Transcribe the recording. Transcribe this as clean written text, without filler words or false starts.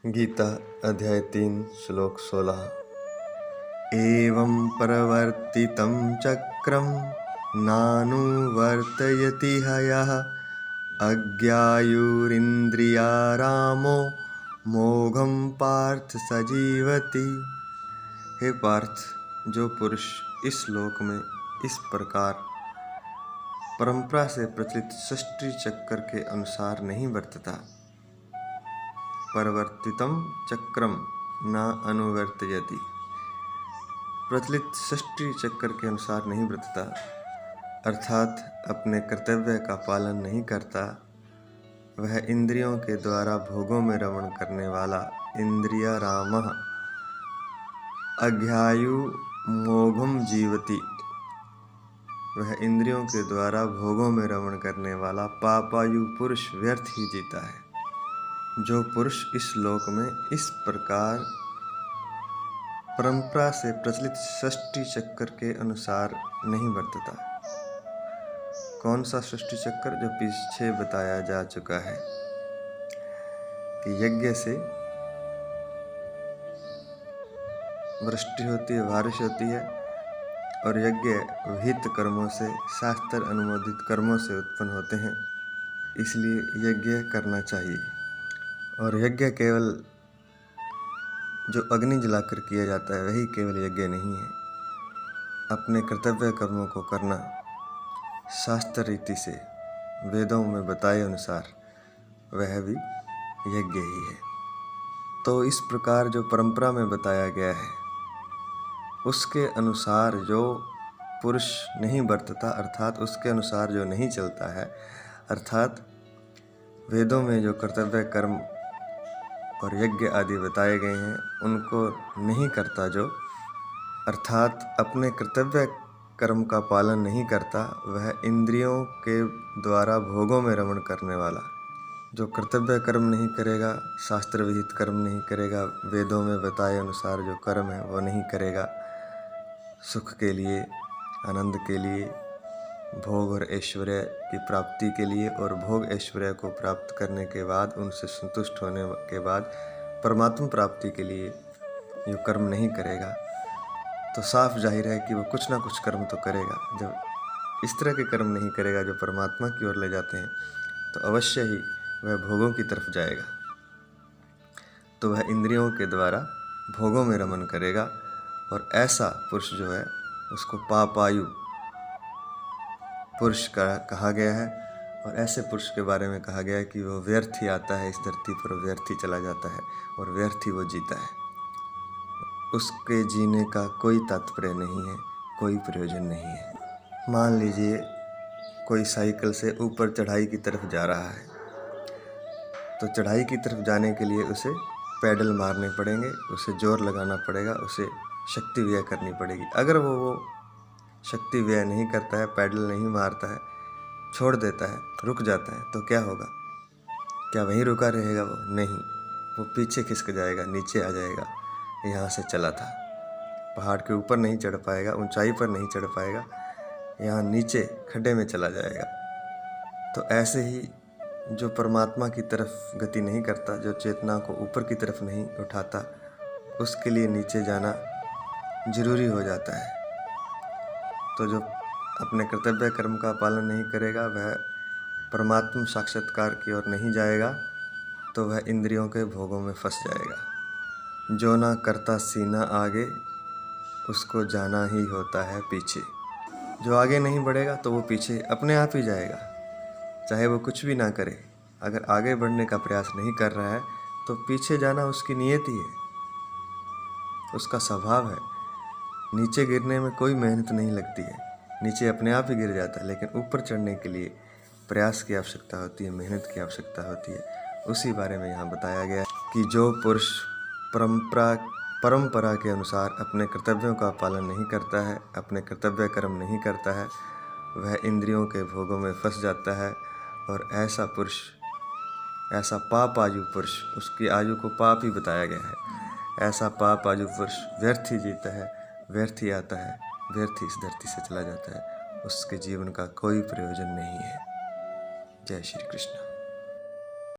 गीता अध्याय 3 श्लोक 16। एवं प्रवर्तितं चक्रं नानुवर्तयति यः अज्ञायुरिन्द्रियारामो मोघं पार्थ सजीवति। हे पार्थ, जो पुरुष इस लोक में इस प्रकार परंपरा से प्रचलित सृष्टि चक्र के अनुसार नहीं वर्तता, परवर्तितम चक्रम न अनुवर्तयति, प्रचलित सृष्टि चक्र के अनुसार नहीं वर्तता अर्थात अपने कर्तव्य का पालन नहीं करता, वह इंद्रियों के द्वारा भोगों में रमण करने वाला इंद्रियारामः अज्ञायु मोघम जीवति, वह इंद्रियों के द्वारा भोगों में रमण करने वाला पापायु पुरुष व्यर्थ ही जीता है। जो पुरुष इस लोक में इस प्रकार परंपरा से प्रचलित सृष्टि चक्र के अनुसार नहीं वर्तता। कौन सा सृष्टि चक्र? जो पीछे बताया जा चुका है कि यज्ञ से वृष्टि होती है, बारिश होती है, और यज्ञ विहित कर्मों से, शास्त्र अनुमोदित कर्मों से उत्पन्न होते हैं। इसलिए यज्ञ करना चाहिए। और यज्ञ केवल जो अग्नि जलाकर किया जाता है वही केवल यज्ञ नहीं है। अपने कर्तव्य कर्मों को करना शास्त्र रीति से वेदों में बताए अनुसार वह भी यज्ञ ही है। तो इस प्रकार जो परंपरा में बताया गया है उसके अनुसार जो पुरुष नहीं बरतता, अर्थात उसके अनुसार जो नहीं चलता है, अर्थात वेदों में जो कर्तव्य कर्म और यज्ञ आदि बताए गए हैं उनको नहीं करता, जो अर्थात अपने कर्तव्य कर्म का पालन नहीं करता, वह इंद्रियों के द्वारा भोगों में रमण करने वाला, जो कर्तव्य कर्म नहीं करेगा, शास्त्र विहित कर्म नहीं करेगा, वेदों में बताए अनुसार जो कर्म है वो नहीं करेगा, सुख के लिए, आनंद के लिए, भोग और ऐश्वर्य की प्राप्ति के लिए, और भोग ऐश्वर्य को प्राप्त करने के बाद, उनसे संतुष्ट होने के बाद परमात्मा प्राप्ति के लिए जो कर्म नहीं करेगा, तो साफ जाहिर है कि वो कुछ ना कुछ कर्म तो करेगा। जब इस तरह के कर्म नहीं करेगा जो परमात्मा की ओर ले जाते हैं, तो अवश्य ही वह भोगों की तरफ जाएगा। तो वह इंद्रियों के द्वारा भोगों में रमण करेगा, और ऐसा पुरुष जो है उसको पापायु पुरुष कहा गया है। और ऐसे पुरुष के बारे में कहा गया है कि वो व्यर्थ ही आता है इस धरती पर, व्यर्थ ही चला जाता है और व्यर्थ ही वो जीता है। उसके जीने का कोई तात्पर्य नहीं है, कोई प्रयोजन नहीं है। मान लीजिए कोई साइकिल से ऊपर चढ़ाई की तरफ जा रहा है, तो चढ़ाई की तरफ जाने के लिए उसे पैडल मारने पड़ेंगे, उसे जोर लगाना पड़ेगा, उसे शक्ति व्यय करनी पड़ेगी। अगर वो शक्ति व्यय नहीं करता है, पैडल नहीं मारता है, छोड़ देता है, रुक जाता है, तो क्या होगा? क्या वहीं रुका रहेगा वो? नहीं, वो पीछे खिसक जाएगा, नीचे आ जाएगा। यहाँ से चला था, पहाड़ के ऊपर नहीं चढ़ पाएगा, ऊंचाई पर नहीं चढ़ पाएगा, यहाँ नीचे खड्डे में चला जाएगा। तो ऐसे ही जो परमात्मा की तरफ गति नहीं करता, जो चेतना को ऊपर की तरफ नहीं उठाता, उसके लिए नीचे जाना जरूरी हो जाता है। तो जो अपने कर्तव्य कर्म का पालन नहीं करेगा, वह परमात्मा साक्षात्कार की ओर नहीं जाएगा, तो वह इंद्रियों के भोगों में फंस जाएगा। जो ना करता सीना आगे, उसको जाना ही होता है पीछे। जो आगे नहीं बढ़ेगा तो वो पीछे अपने आप ही जाएगा, चाहे वो कुछ भी ना करे। अगर आगे बढ़ने का प्रयास नहीं कर रहा है तो पीछे जाना उसकी नियति है, उसका स्वभाव है। नीचे गिरने में कोई मेहनत नहीं लगती है, नीचे अपने आप ही गिर जाता है। लेकिन ऊपर चढ़ने के लिए प्रयास की आवश्यकता होती है, मेहनत की आवश्यकता होती है। उसी बारे में यहाँ बताया गया कि जो पुरुष परंपरा के अनुसार अपने कर्तव्यों का पालन नहीं करता है, अपने कर्तव्य कर्म नहीं करता है, वह इंद्रियों के भोगों में फंस जाता है। और ऐसा पुरुष, ऐसा पाप आयु पुरुष, उसकी आयु को पाप ही बताया गया है, ऐसा पाप आयु पुरुष व्यर्थ ही जीता है, व्यर्थ ही आता है, व्यर्थ ही इस धरती से चला जाता है। उसके जीवन का कोई प्रयोजन नहीं है। जय श्री कृष्ण।